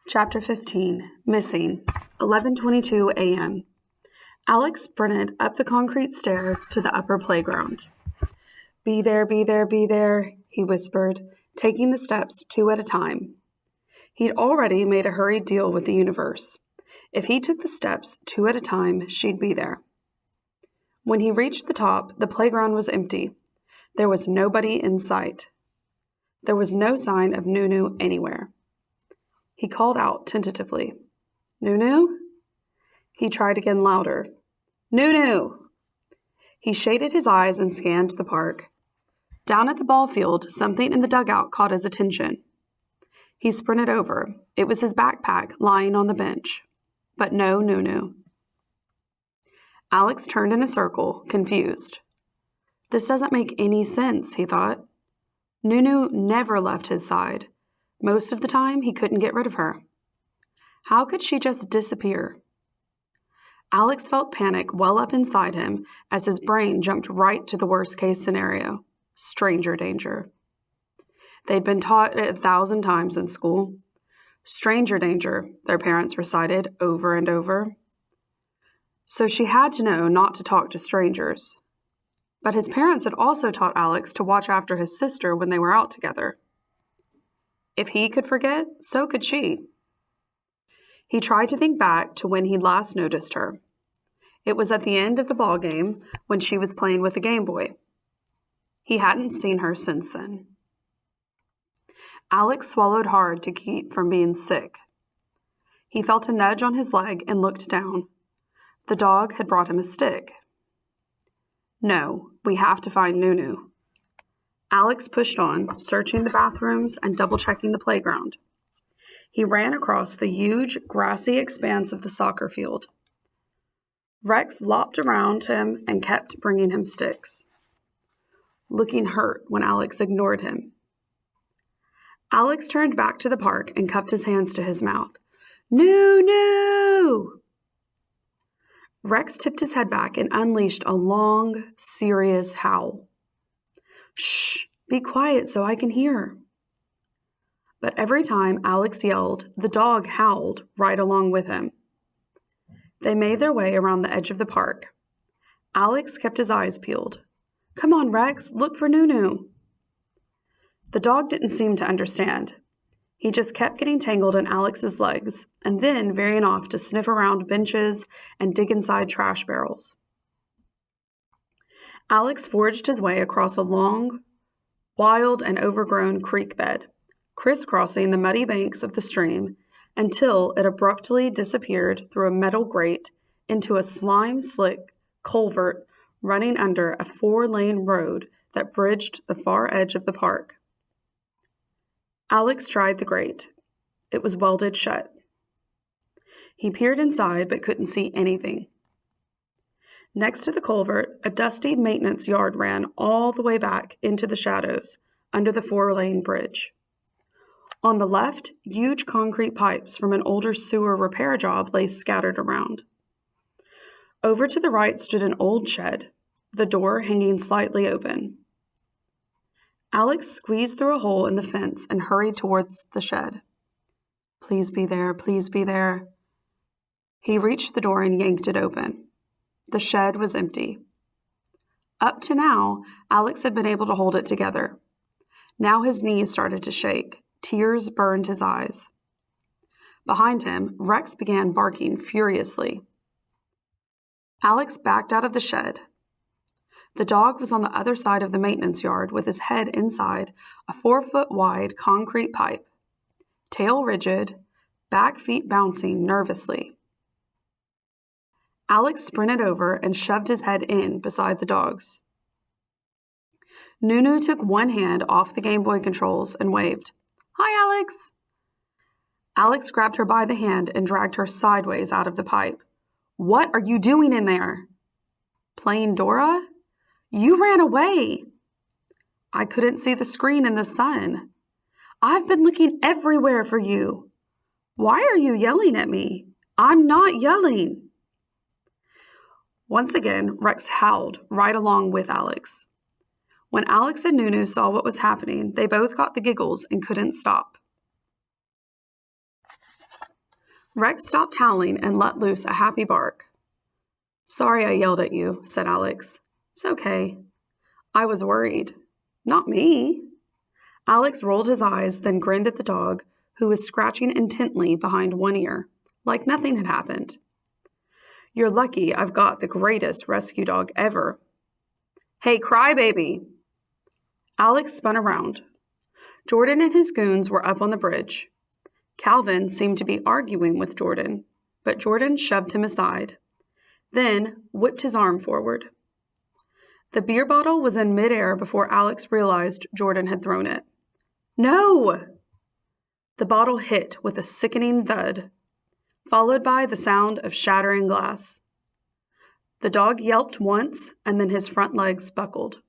Chapter 15. Missing. 11:22 a.m. Alex sprinted up the concrete stairs to the upper playground. Be there, be there, be there, he whispered, taking the steps 2 at a time. He'd already made a hurried deal with the universe. If he took the steps 2 at a time, she'd be there. When he reached the top, the playground was empty. There was nobody in sight. There was no sign of Nunu anywhere. He called out tentatively, "Nunu?" He tried again louder, "Nunu!" He shaded his eyes and scanned the park. Down at the ball field, something in the dugout caught his attention. He sprinted over. It was his backpack lying on the bench. But no Nunu. Alex turned in a circle, confused. This doesn't make any sense, he thought. Nunu never left his side. Most of the time, he couldn't get rid of her. How could she just disappear? Alex felt panic well up inside him as his brain jumped right to the worst-case scenario, stranger danger. They'd been taught it 1,000 times in school. Stranger danger, their parents recited over and over. So she had to know not to talk to strangers. But his parents had also taught Alex to watch after his sister when they were out together. If he could forget, so could she. He tried to think back to when he'd last noticed her. It was at the end of the ball game when she was playing with the Game Boy. He hadn't seen her since then. Alex swallowed hard to keep from being sick. He felt a nudge on his leg and looked down. The dog had brought him a stick. No, we have to find Nunu. Alex pushed on, searching the bathrooms and double-checking the playground. He ran across the huge, grassy expanse of the soccer field. Rex lopped around him and kept bringing him sticks, looking hurt when Alex ignored him. Alex turned back to the park and cupped his hands to his mouth. Nunu! Rex tipped his head back and unleashed a long, serious howl. Shh, be quiet so I can hear. But every time Alex yelled, the dog howled right along with him. They made their way around the edge of the park. Alex kept his eyes peeled. Come on, Rex, look for Nunu. The dog didn't seem to understand. He just kept getting tangled in Alex's legs and then veering off to sniff around benches and dig inside trash barrels. Alex forged his way across a long, wild and overgrown creek bed, crisscrossing the muddy banks of the stream until it abruptly disappeared through a metal grate into a slime-slick culvert running under a 4-lane road that bridged the far edge of the park. Alex tried the grate. It was welded shut. He peered inside but couldn't see anything. Next to the culvert, a dusty maintenance yard ran all the way back into the shadows under the 4-lane bridge. On the left, huge concrete pipes from an older sewer repair job lay scattered around. Over to the right stood an old shed, the door hanging slightly open. Alex squeezed through a hole in the fence and hurried towards the shed. Please be there, please be there. He reached the door and yanked it open. The shed was empty. Up to now, Alex had been able to hold it together. Now his knees started to shake. Tears burned his eyes. Behind him, Rex began barking furiously. Alex backed out of the shed. The dog was on the other side of the maintenance yard with his head inside a 4-foot-wide concrete pipe, tail rigid, back feet bouncing nervously. Alex sprinted over and shoved his head in beside the dog's. Nunu took one hand off the Game Boy controls and waved. Hi, Alex. Alex grabbed her by the hand and dragged her sideways out of the pipe. What are you doing in there? Playing Dora? You ran away. I couldn't see the screen in the sun. I've been looking everywhere for you. Why are you yelling at me? I'm not yelling. Once again, Rex howled right along with Alex. When Alex and Nunu saw what was happening, they both got the giggles and couldn't stop. Rex stopped howling and let loose a happy bark. "Sorry I yelled at you," said Alex. "It's okay. I was worried." "Not me." Alex rolled his eyes, then grinned at the dog, who was scratching intently behind one ear, like nothing had happened. "You're lucky I've got the greatest rescue dog ever." "Hey, crybaby!" Alex spun around. Jordan and his goons were up on the bridge. Calvin seemed to be arguing with Jordan, but Jordan shoved him aside, then whipped his arm forward. The beer bottle was in midair before Alex realized Jordan had thrown it. "No!" The bottle hit with a sickening thud, followed by the sound of shattering glass. The dog yelped once, and then his front legs buckled.